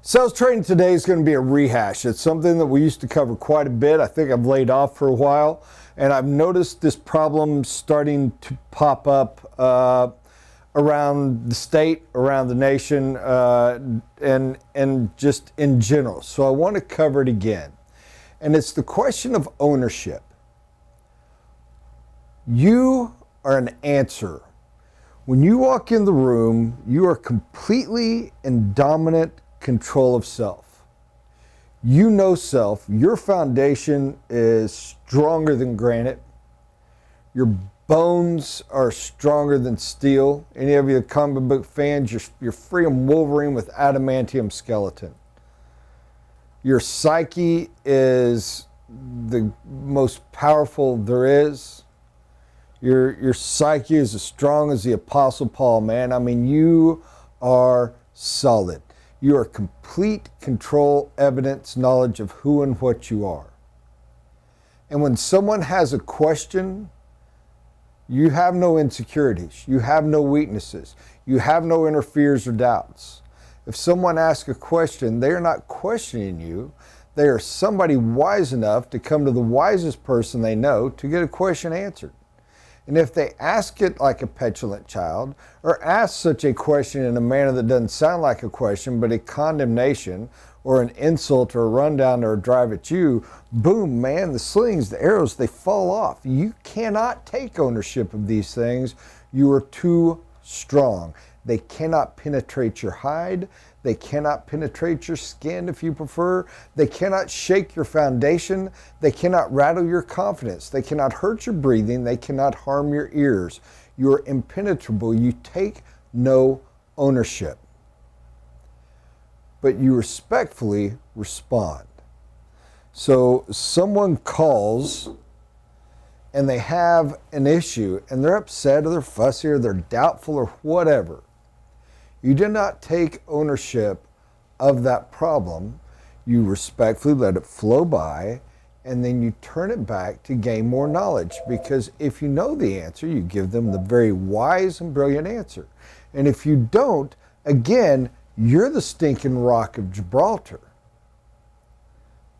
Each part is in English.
Sales training today is going to be a rehash. It's something that we used to cover quite a bit. I think I've laid off for a while, and I've noticed this problem starting to pop up around the state, around the nation, and just in general. So I want to cover it again. And it's the question of ownership. You are an answer. When you walk in the room, you are completely in dominant control of self. You know self. Your foundation is stronger than granite. Your bones are stronger than steel. Any of you comic book fans, you're freaking Wolverine with adamantium skeleton. Your psyche is the most powerful there is. Your psyche is as strong as the Apostle Paul, man. I mean, you are solid. You are complete control, evidence, knowledge of who and what you are. And when someone has a question, you have no insecurities. You have no weaknesses. You have no inner fears or doubts. If someone asks a question, they are not questioning you. They are somebody wise enough to come to the wisest person they know to get a question answered. And if they ask it like a petulant child, or ask such a question in a manner that doesn't sound like a question, but a condemnation, or an insult, or a rundown, or a drive at you, boom, man, the slings, the arrows, they fall off. You cannot take ownership of these things. You are too strong. They cannot penetrate your hide. They cannot penetrate your skin, if you prefer. They cannot shake your foundation. They cannot rattle your confidence. They cannot hurt your breathing. They cannot harm your ears. You are impenetrable. You take no ownership. But you respectfully respond. So someone calls and they have an issue and they're upset or they're fussy or they're doubtful or whatever. You do not take ownership of that problem. You respectfully let it flow by, and then you turn it back to gain more knowledge. Because if you know the answer, you give them the very wise and brilliant answer. And if you don't, again, you're the stinking rock of Gibraltar.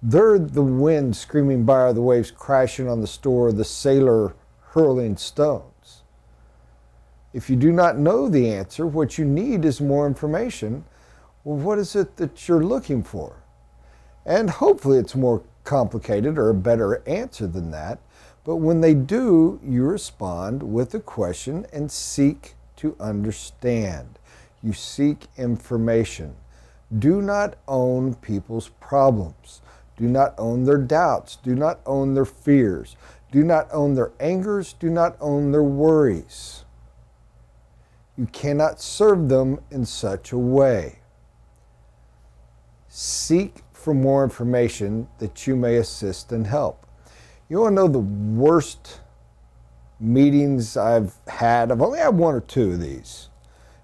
They're the wind screaming by, or the waves crashing on the store, the sailor hurling stones. If you do not know the answer, what you need is more information. Well, what is it that you're looking for? And hopefully it's more complicated or a better answer than that. But when they do, you respond with a question and seek to understand. You seek information. Do not own people's problems. Do not own their doubts. Do not own their fears. Do not own their angers. Do not own their worries. You cannot serve them in such a way. Seek for more information that you may assist and help. You want to know the worst meetings I've had? I've only had one or two of these.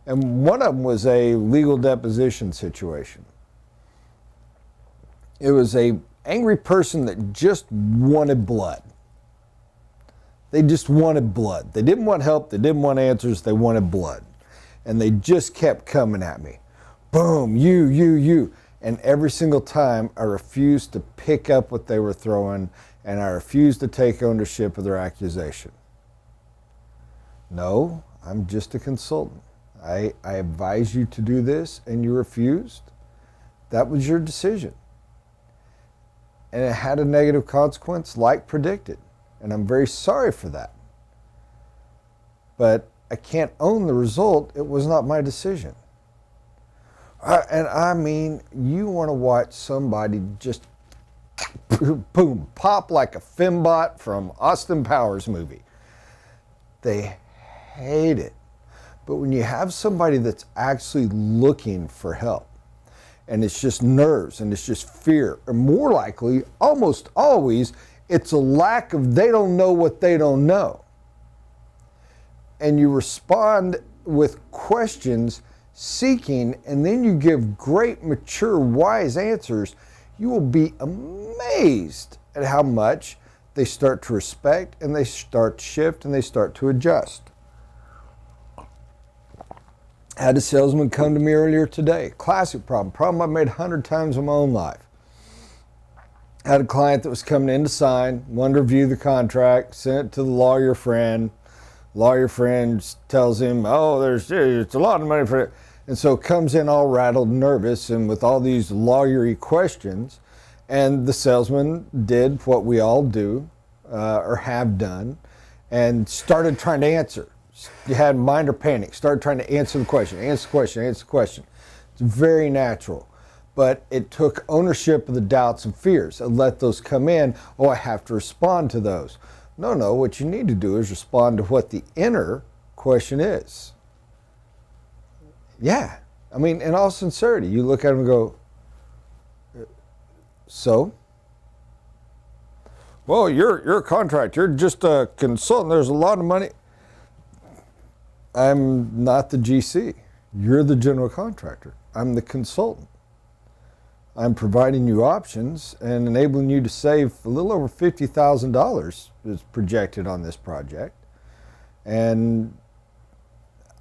And one of them was a legal deposition situation. It was an angry person that just wanted blood. They just wanted blood. They didn't want help. They didn't want answers. They wanted blood. And they just kept coming at me. Boom, you. And every single time I refused to pick up what they were throwing, and I refused to take ownership of their accusation. No, I'm just a consultant. I advise you to do this and you refused. That was your decision. And it had a negative consequence like predicted. And I'm very sorry for that. But I can't own the result. It was not my decision. And I mean, you want to watch somebody just boom, pop like a fembot from Austin Powers movie. They hate it. But when you have somebody that's actually looking for help, and it's just nerves and it's just fear, or more likely, almost always, it's a lack of they don't know what they don't know. And you respond with questions, seeking, and then you give great, mature, wise answers, you will be amazed at how much they start to respect and they start to shift and they start to adjust. Had a salesman come to me earlier today. Classic problem I've made 100 times in my own life. Had a client that was coming in to sign, wanted to review the contract, sent it to the lawyer friend. Lawyer friend tells him, oh, it's a lot of money for it. And so comes in all rattled, nervous, and with all these lawyery questions. And the salesman did what we all do, or have done, and started trying to answer. You had minor panic, started trying to answer the question. It's very natural. But it took ownership of the doubts and fears and let those come in. Oh, I have to respond to those. No, what you need to do is respond to what the inner question is. Yeah, I mean, in all sincerity, you look at them and go, so? Well, you're a contractor, you're just a consultant, there's a lot of money. I'm not the GC. You're the general contractor. I'm the consultant. I'm providing you options and enabling you to save a little over $50,000 is projected on this project. And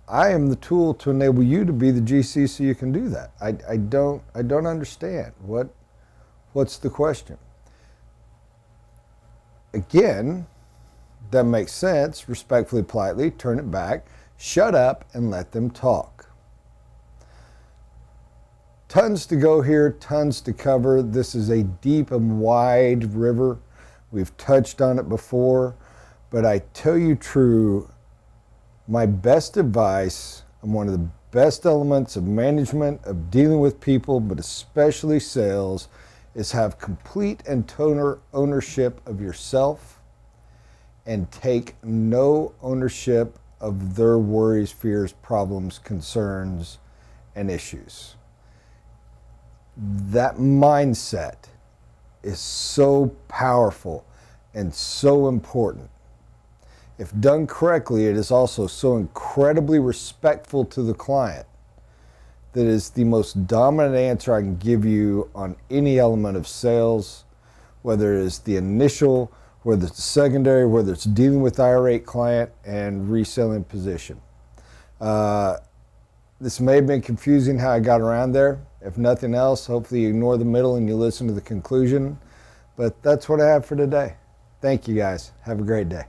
I am the tool to enable you to be the GC so you can do that. I don't understand. What's the question? Again, that makes sense. Respectfully, politely, turn it back. Shut up and let them talk. Tons to go here, tons to cover. This is a deep and wide river. We've touched on it before, but I tell you true, my best advice and one of the best elements of management, of dealing with people, but especially sales, is have complete and total ownership of yourself and take no ownership of their worries, fears, problems, concerns, and issues. That mindset is so powerful and so important. If done correctly, it is also so incredibly respectful to the client that is the most dominant answer I can give you on any element of sales, whether it is the initial, whether it's secondary, whether it's dealing with irate client and reselling position. This may have been confusing how I got around there. If nothing else, hopefully you ignore the middle and you listen to the conclusion. But that's what I have for today. Thank you guys. Have a great day.